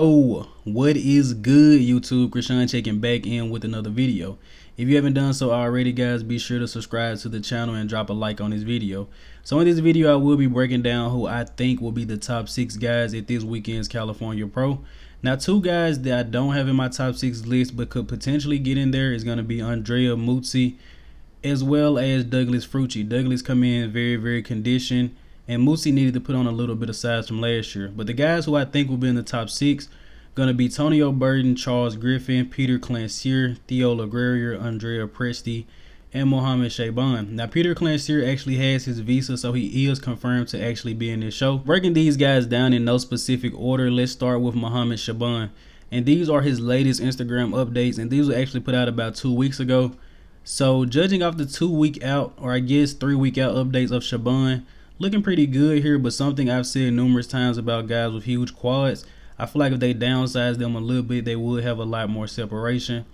Oh, what is good, YouTube? Krishan checking back in with another video. If you haven't done so already, guys, be sure to subscribe to the channel and drop a like on this video. So in this video, I will be breaking down who I think will be the top 6 guys at this weekend's California Pro. Now, 2 guys that I don't have in my top 6 list but could potentially get in there is going to be Andrea Presti as well as Douglas Frucci. Douglas come in very conditioned, and Presti needed to put on a little bit of size from last year. But the guys who I think will be in the top 6 gonna be Tonio Burton, Charles Griffin, Petar Klancir Theo Leguerrier, Andrea Presti, and Shaaban. Now, Petar Klancir actually has his visa, so he is confirmed to actually be in this show. Breaking these guys down in no specific order, let's start with Shaaban. And these are his latest Instagram updates, and these were actually put out about 2 weeks ago. So judging off the 2-week out, or I guess 3-week out updates of Shaaban, looking pretty good here, but something I've said numerous times about guys with huge quads, I feel like if they downsize them a little bit, they would have a lot more separation.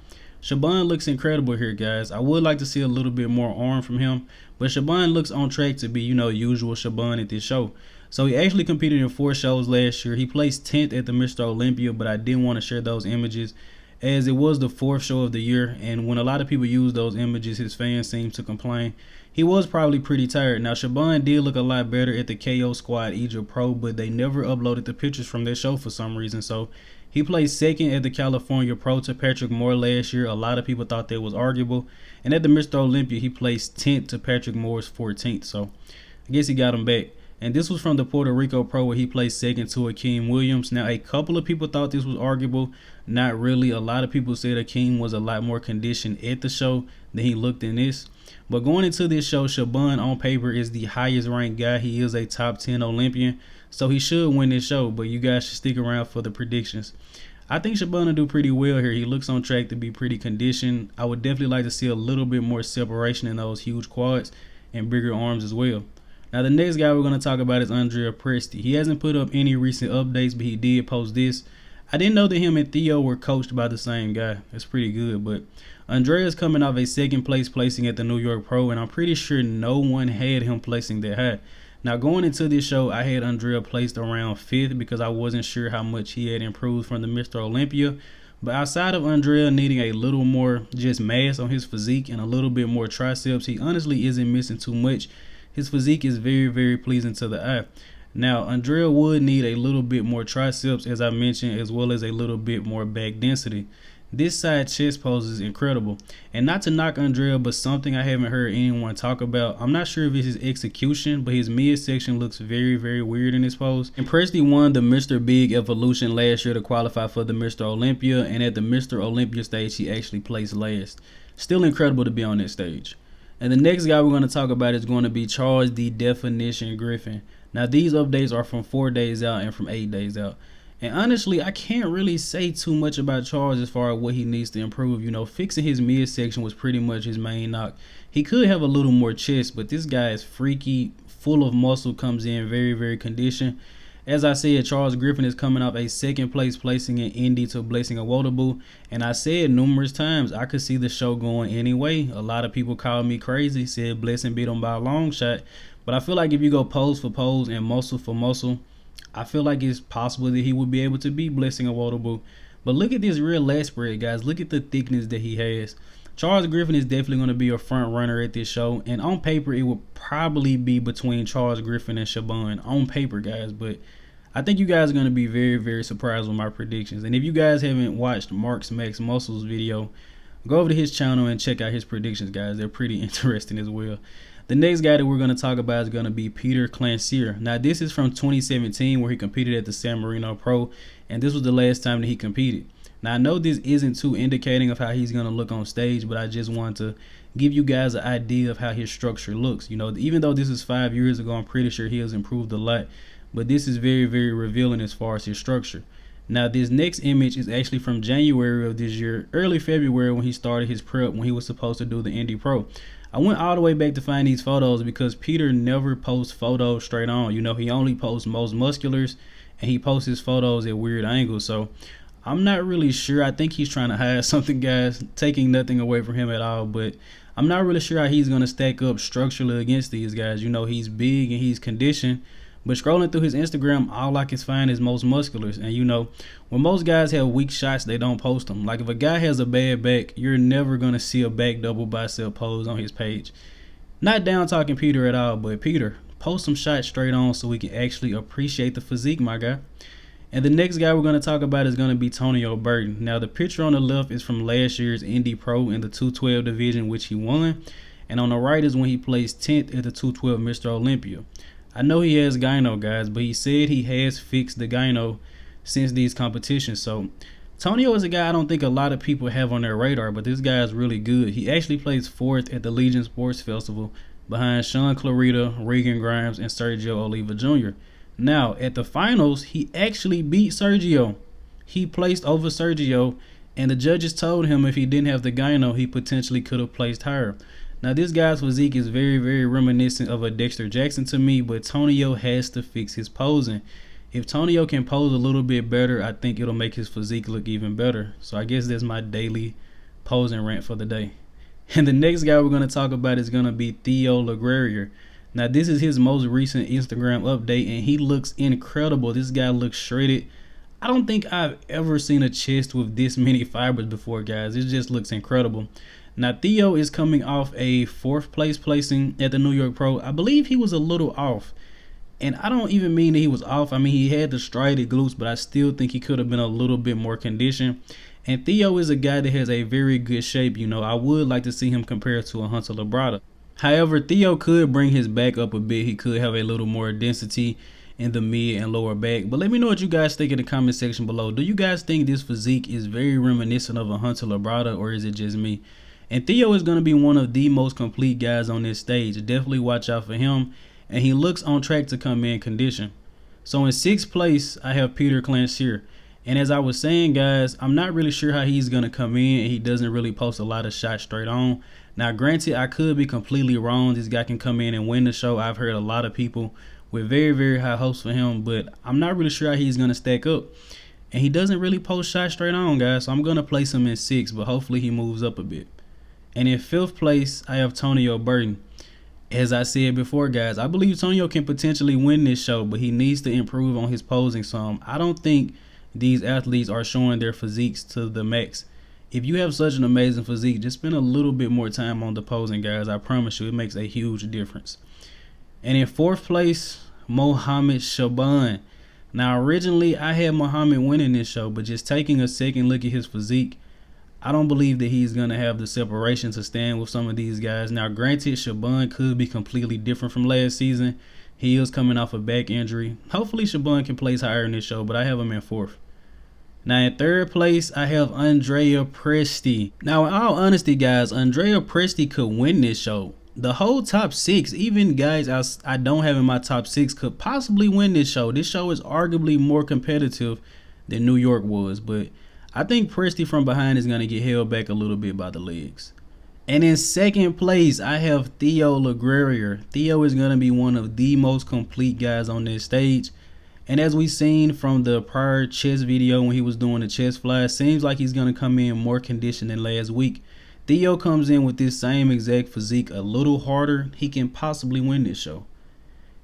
Shaaban looks incredible here, guys. I would like to see a little bit more arm from him, but Shaaban looks on track to be, usual Shaaban at this show. So he actually competed in 4 shows last year. He placed 10th at the Mr. Olympia, but I didn't want to share those images as it was the 4th show of the year, and when a lot of people use those images, his fans seem to complain. He was probably pretty tired. Now, Shaaban did look a lot better at the KO Squad Egypt Pro, but they never uploaded the pictures from their show for some reason. So he placed 2nd at the California Pro to Patrick Moore last year. A lot of people thought that was arguable. And at the Mr. Olympia, he placed 10th to Patrick Moore's 14th. So I guess he got him back. And this was from the Puerto Rico Pro, where he placed 2nd to Akeem Williams. Now, a couple of people thought this was arguable. Not really. A lot of people said Akeem was a lot more conditioned at the show than he looked in this. But going into this show, Shaaban on paper is the highest ranked guy. He is a top 10 Olympian, so he should win this show. But you guys should stick around for the predictions. I think Shaaban will do pretty well here. He looks on track to be pretty conditioned. I would definitely like to see a little bit more separation in those huge quads and bigger arms as well. Now, the next guy we're going to talk about is Andrea Presti. He hasn't put up any recent updates, but he did post this. I didn't know that him and Theo were coached by the same guy. That's pretty good, but Andrea's coming off a 2nd place placing at the New York Pro, and I'm pretty sure no one had him placing that high. Now, going into this show, I had Andrea placed around 5th because I wasn't sure how much he had improved from the Mr. Olympia. But outside of Andrea needing a little more just mass on his physique and a little bit more triceps, he honestly isn't missing too much. His physique is very pleasing to the eye. Now, Andrea would need a little bit more triceps, as I mentioned, as well as a little bit more back density. This side chest pose is incredible. And not to knock Andrea, but something I haven't heard anyone talk about. I'm not sure if it's his execution, but his midsection looks very weird in this pose. And Presti won the Mr. Big Evolution last year to qualify for the Mr. Olympia, and at the Mr. Olympia stage, he actually placed last. Still incredible to be on that stage. And the next guy we're going to talk about is going to be Charles the Definition Griffin. Now, these updates are from 4 days out and from 8 days out. And honestly, I can't really say too much about Charles as far as what he needs to improve. Fixing his midsection was pretty much his main knock. He could have a little more chest, but this guy is freaky, full of muscle, comes in very conditioned. As I said, Charles Griffin is coming off a 2nd place placing in Indy to Blessing Awodable. And I said numerous times I could see the show going anyway. A lot of people called me crazy, said Blessing beat him by a long shot. But I feel like if you go pose for pose and muscle for muscle, I feel like it's possible that he would be able to beat Blessing Awodable. But look at this real lat spread, guys. Look at the thickness that he has. Charles Griffin is definitely going to be a front runner at this show. And on paper, it would probably be between Charles Griffin and Shaaban. On paper, guys. But I think you guys are going to be very surprised with my predictions. And if you guys haven't watched Mark's Max Muscles video, go over to his channel and check out his predictions, guys. They're pretty interesting as well. The next guy that we're going to talk about is going to be Petar Klancir. Now, this is from 2017 where he competed at the San Marino Pro, and this was the last time that he competed. Now, I know this isn't too indicating of how he's going to look on stage, but I just want to give you guys an idea of how his structure looks. Even though this is 5 years ago, I'm pretty sure he has improved a lot, but this is very revealing as far as his structure. Now, this next image is actually from January of this year, early February, when he started his prep, when he was supposed to do the Indy Pro. I went all the way back to find these photos because Petar never posts photos straight on. He only posts most musculars, and he posts his photos at weird angles. So I'm not really sure. I think he's trying to hide something, guys, taking nothing away from him at all. But I'm not really sure how he's going to stack up structurally against these guys. He's big and he's conditioned, But scrolling through his Instagram, all I can find is most musculars. And you know, when most guys have weak shots, they don't post them. Like if a guy has a bad back, you're never gonna see a back double bicep pose on his page. Not down talking Peter at all, but Peter, post some shots straight on so we can actually appreciate the physique, my guy. And the next guy we're going to talk about is going to be Tonio Burton. Now, the picture on the left is from last year's Indy Pro in the 212 division, which he won. And on the right is when he placed 10th at the 212 Mr. Olympia. I know he has gyno, guys, but he said he has fixed the gyno since these competitions. So, Tonio is a guy I don't think a lot of people have on their radar, but this guy is really good. He actually placed 4th at the Legion Sports Festival behind Sean Clarita, Regan Grimes, and Sergio Oliva Jr. Now, at the finals, he actually beat Sergio. He placed over Sergio, and the judges told him if he didn't have the gyno, he potentially could have placed higher. Now, this guy's physique is very, very reminiscent of a Dexter Jackson to me, but Tonio has to fix his posing. If Tonio can pose a little bit better, I think it'll make his physique look even better. So I guess that's my daily posing rant for the day. And the next guy we're going to talk about is going to be Theo Leguerrier. Now, this is his most recent Instagram update, and he looks incredible. This guy looks shredded. I don't think I've ever seen a chest with this many fibers before, guys. It just looks incredible. Now, Theo is coming off a 4th place placing at the New York Pro. I believe he was a little off. And I don't even mean that he was off. I mean, he had the striated glutes, but I still think he could have been a little bit more conditioned. And Theo is a guy that has a very good shape. You know, I would like to see him compared to a Hunter Labrada. However, Theo could bring his back up a bit. He could have a little more density in the mid and lower back. But let me know what you guys think in the comment section below. Do you guys think this physique is very reminiscent of a Hunter Labrada, or is it just me? And Theo is going to be one of the most complete guys on this stage. Definitely watch out for him. And he looks on track to come in condition. So in 6th place, I have Petar Klancir. And as I was saying, guys, I'm not really sure how he's going to come in. And he doesn't really post a lot of shots straight on. Now, granted, I could be completely wrong. This guy can come in and win the show. I've heard a lot of people with very, very high hopes for him. But I'm not really sure how he's going to stack up. And he doesn't really post shots straight on, guys. So I'm going to place him in 6th. But hopefully he moves up a bit. And in 5th place, I have Tonio Burton. As I said before, guys, I believe Tonio can potentially win this show, but he needs to improve on his posing some. I don't think these athletes are showing their physiques to the max. If you have such an amazing physique, just spend a little bit more time on the posing, guys. I promise you, it makes a huge difference. And in 4th place, Mohammed Shaaban. Now, originally, I had Mohammed winning this show, but just taking a second look at his physique, I don't believe that he's going to have the separation to stand with some of these guys. Now, granted, Shaaban could be completely different from last season. He is coming off a back injury. Hopefully, Shaaban can place higher in this show, but I have him in 4th. Now, in 3rd place, I have Andrea Presti. Now, in all honesty, guys, Andrea Presti could win this show. The whole top 6, even guys I don't have in my top 6, could possibly win this show. This show is arguably more competitive than New York was, but I think Presti from behind is going to get held back a little bit by the legs. And in 2nd place, I have Theo Leguerrier. Theo is going to be one of the most complete guys on this stage. And as we seen from the prior chest video when he was doing the chest fly, it seems like he's going to come in more conditioned than last week. Theo comes in with this same exact physique, a little harder. He can possibly win this show.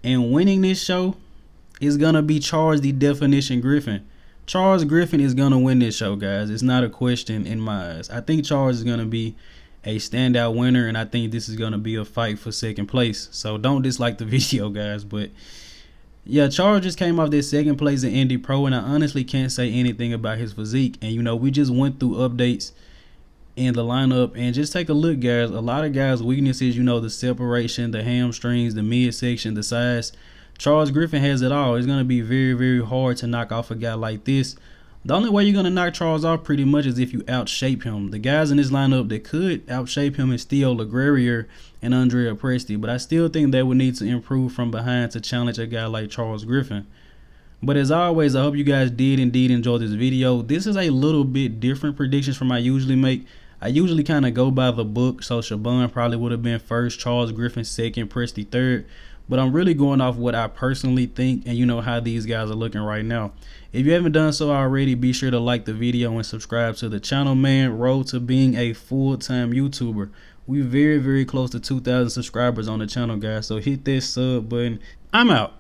And winning this show is going to be Charles the Definition Griffin. Charles Griffin is going to win this show, guys. It's not a question in my eyes. I think Charles is going to be a standout winner, and I think this is going to be a fight for 2nd place. So don't dislike the video, guys. But yeah, Charles just came off that 2nd place in Indy Pro, and I honestly can't say anything about his physique. And, you know, we just went through updates in the lineup, and just take a look, guys. A lot of guys' weaknesses, you know, the separation, the hamstrings, the midsection, the size. Charles Griffin has it all. It's going to be very, very hard to knock off a guy like this. The only way you're going to knock Charles off pretty much is if you outshape him. The guys in this lineup that could outshape him is Theo Leguerrier and Andrea Presti, but I still think they would need to improve from behind to challenge a guy like Charles Griffin. But as always, I hope you guys did indeed enjoy this video. This is a little bit different predictions from I usually make. I usually kind of go by the book, so Shaaban probably would have been 1st, Charles Griffin 2nd, Presti 3rd. But I'm really going off what I personally think and, you know, how these guys are looking right now. If you haven't done so already, be sure to like the video and subscribe to the channel, man. Road to being a full-time YouTuber. We're very, very close to 2,000 subscribers on the channel, guys. So hit that sub button. I'm out.